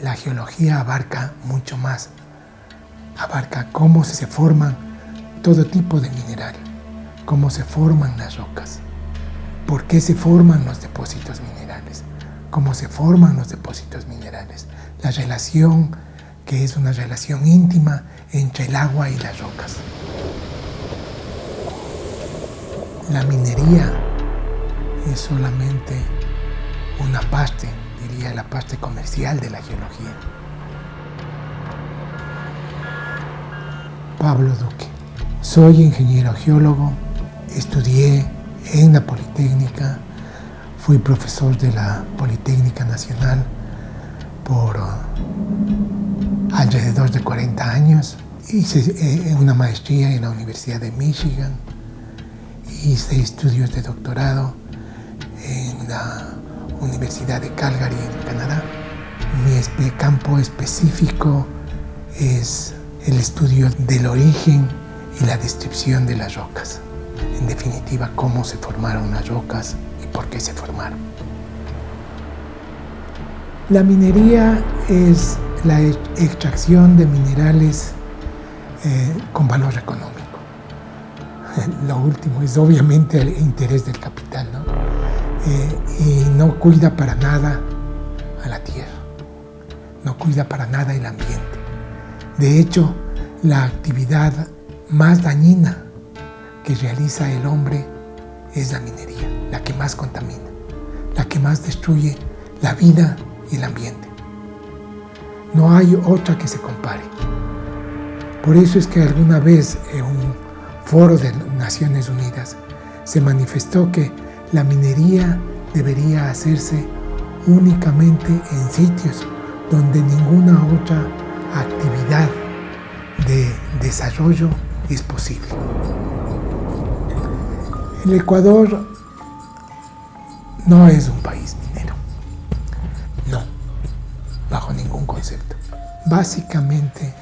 la geología abarca mucho más. Abarca cómo se forman todo tipo de mineral, cómo se forman las rocas, por qué se forman los depósitos minerales, cómo se forman los depósitos minerales, la relación que es una relación íntima entre el agua y las rocas. La minería es solamente una parte, diría la parte comercial de la geología. Pablo Duque. Soy ingeniero geólogo, estudié en la Politécnica, fui profesor de la Politécnica Nacional por alrededor de 40 años. Hice una maestría en la Universidad de Michigan, hice estudios de doctorado en la Universidad de Calgary, en Canadá. Mi campo específico es el estudio del origen y la descripción de las rocas. En definitiva, cómo se formaron las rocas y por qué se formaron. La minería es la extracción de minerales con valor económico. Lo último es obviamente el interés del capital, ¿no? Y no cuida para nada a la tierra, no cuida para nada el ambiente. De hecho, la actividad más dañina que realiza el hombre es la minería, la que más contamina, la que más destruye la vida y el ambiente. No hay otra que se compare. Por eso es que alguna vez en un foro de Naciones Unidas se manifestó que la minería debería hacerse únicamente en sitios donde ninguna otra actividad de desarrollo es posible. El Ecuador no es un país minero, no, bajo ningún concepto. Básicamente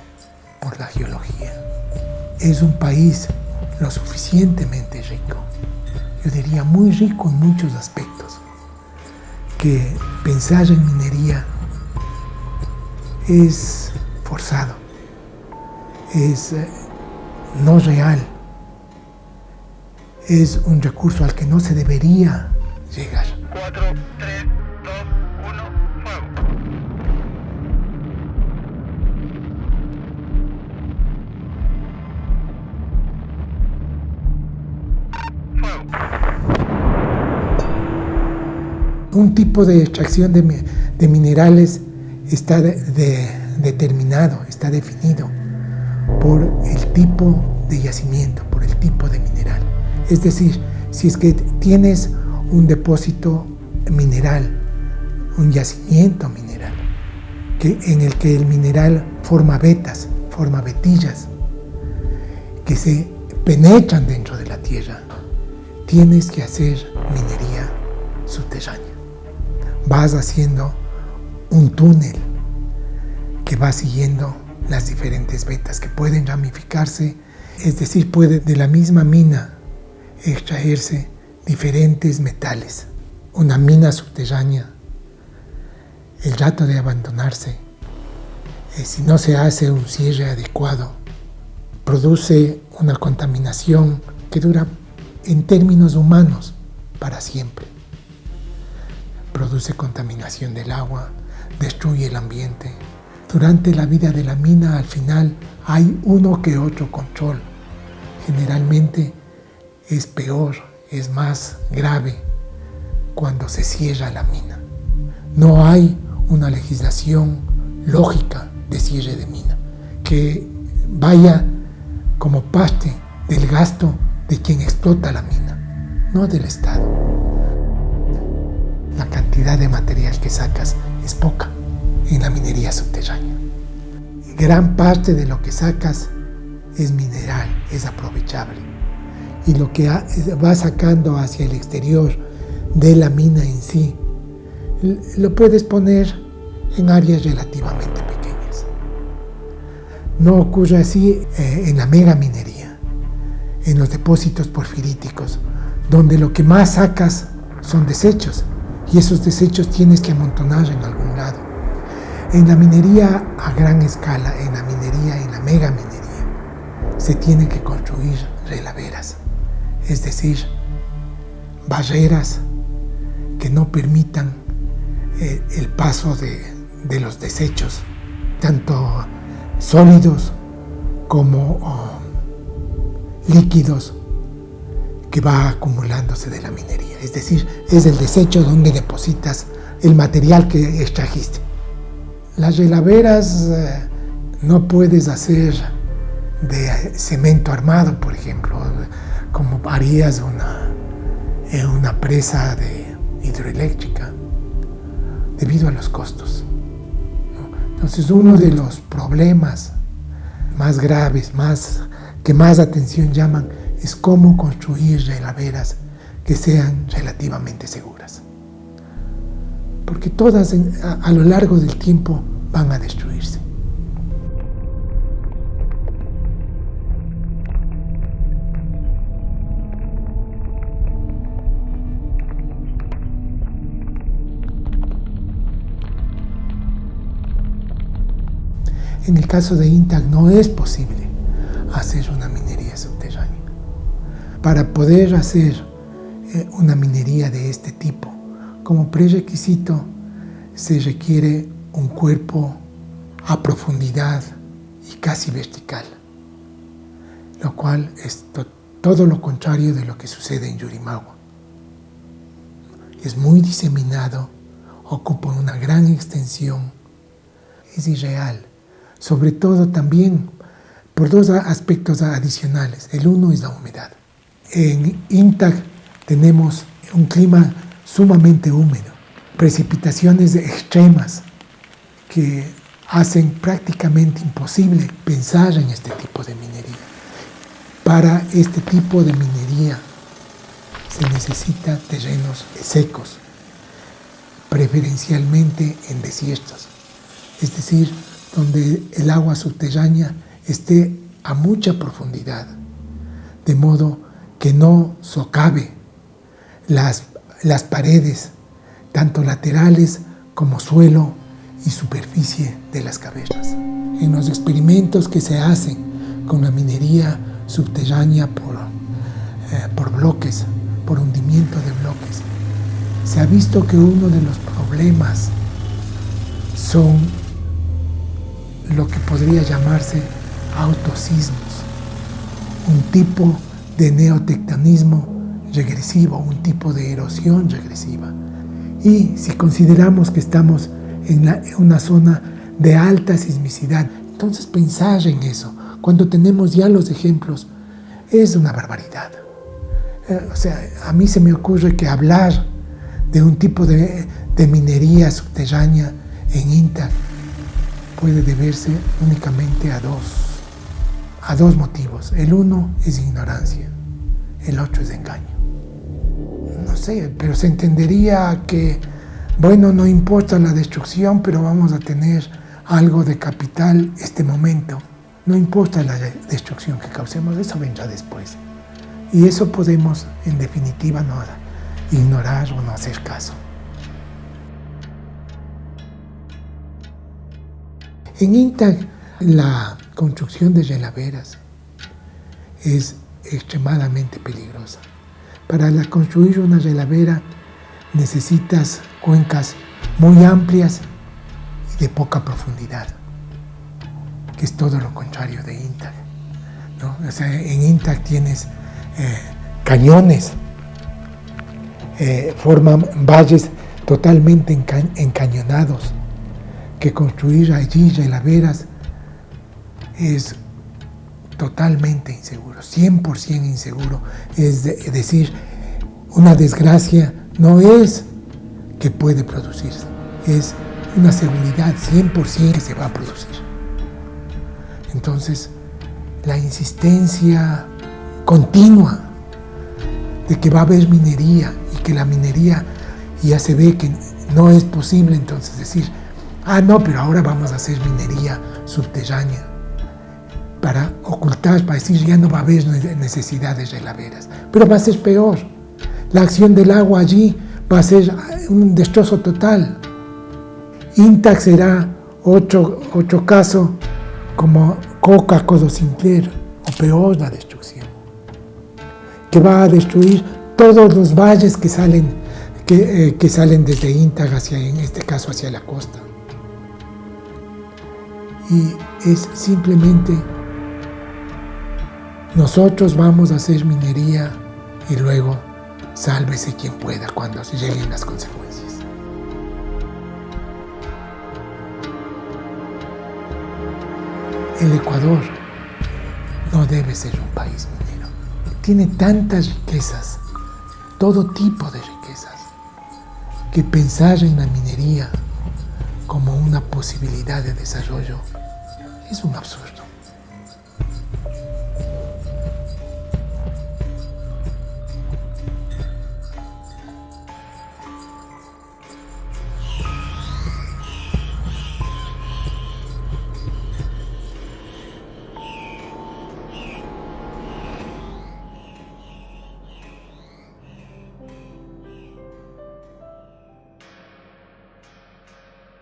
por la geología. Es un país lo suficientemente rico, yo diría muy rico en muchos aspectos, que pensar en minería es forzado, es no real, es un recurso al que no se debería llegar. 4, 3, 2, 1, fuego. Un tipo de extracción de minerales está determinado, está definido por el tipo de yacimiento, por el tipo de mineral. Es decir, si es que tienes un depósito mineral, un yacimiento mineral, en el que el mineral forma vetas, forma vetillas, que se penetran dentro de la tierra, tienes que hacer minería subterránea. Vas haciendo un túnel que va siguiendo las diferentes vetas que pueden ramificarse, es decir, puede de la misma mina extraerse diferentes metales. Una mina subterránea, el rato de abandonarse, si no se hace un cierre adecuado, produce una contaminación que dura en términos humanos para siempre. Produce contaminación del agua, destruye el ambiente. Durante la vida de la mina, al final, hay uno que otro control. Generalmente es peor, es más grave cuando se cierra la mina. No hay una legislación lógica de cierre de mina que vaya como parte del gasto de quien explota la mina, no del Estado. La cantidad de material que sacas es poca en la minería subterránea. Gran parte de lo que sacas es mineral, es aprovechable. Y lo que va sacando hacia el exterior de la mina en sí, lo puedes poner en áreas relativamente pequeñas. No ocurre así en la megaminería, en los depósitos porfiríticos, donde lo que más sacas son desechos, y esos desechos tienes que amontonar en algún lado. En la minería a gran escala, en la mega minería, se tiene que construir relaveras, es decir, barreras que no permitan el paso de los desechos, tanto sólidos como líquidos, que va acumulándose de la minería. Es decir, es el desecho donde depositas el material que extrajiste. Las relaveras no puedes hacer de cemento armado, por ejemplo, como harías una presa hidroeléctrica, debido a los costos, ¿no? Entonces, uno de los problemas más graves, que más atención llaman, es cómo construir relaveras que sean relativamente seguras. Porque todas a lo largo del tiempo van a destruirse. En el caso de INTAC no es posible hacer una minería subterránea. Para poder hacer una minería de este tipo, como prerequisito se requiere un cuerpo a profundidad y casi vertical, lo cual es todo lo contrario de lo que sucede en Yurimagua. Es muy diseminado, ocupa una gran extensión, es irreal, sobre todo también por dos aspectos adicionales. El uno es la humedad. En INTAC tenemos un clima sumamente húmedo, precipitaciones extremas que hacen prácticamente imposible pensar en este tipo de minería. Para este tipo de minería se necesita terrenos secos, preferencialmente en desiertos, es decir, donde el agua subterránea esté a mucha profundidad, de modo que no socave las paredes, tanto laterales como suelo y superficie de las cavernas. En los experimentos que se hacen con la minería subterránea por bloques, por hundimiento de bloques, se ha visto que uno de los problemas son lo que podría llamarse autosismos, un tipo de neotectonismo regresivo, un tipo de erosión regresiva. Y si consideramos que estamos en una zona de alta sismicidad, entonces pensar en eso, cuando tenemos ya los ejemplos, es una barbaridad. O sea, a mí se me ocurre que hablar de un tipo de minería subterránea en INTAC puede deberse únicamente a dos motivos. El uno es ignorancia, el otro es engaño. No sé, pero se entendería que, bueno, no importa la destrucción, pero vamos a tener algo de capital este momento. No importa la destrucción que causemos, eso vendrá después. Y eso podemos, en definitiva, no ignorar o no hacer caso. En INTAC, la construcción de relaveras es extremadamente peligrosa. Para construir una relavera necesitas cuencas muy amplias y de poca profundidad, que es todo lo contrario de INTAC, ¿no? O sea, en INTAC tienes cañones, forman valles totalmente encañonados, que construir allí relaveras es totalmente inseguro, 100% inseguro. Es decir, una desgracia no es que puede producirse, es una seguridad 100% que se va a producir. Entonces, la insistencia continua de que va a haber minería y que la minería ya se ve que no es posible, entonces decir, no, pero ahora vamos a hacer minería subterránea para ocultar, para decir ya no va a haber necesidad de relaveras. Pero va a ser peor. La acción del agua allí va a ser un destrozo total. INTAC será otro caso como Coca Codo Sinclair, o peor, la destrucción, que va a destruir todos los valles que salen desde Íntaga hacia, en este caso, hacia la costa. Y es simplemente nosotros vamos a hacer minería y luego sálvese quien pueda cuando se lleguen las consecuencias. El Ecuador no debe ser un país minero. Tiene tantas riquezas, todo tipo de riquezas, que pensar en la minería como una posibilidad de desarrollo es un absurdo.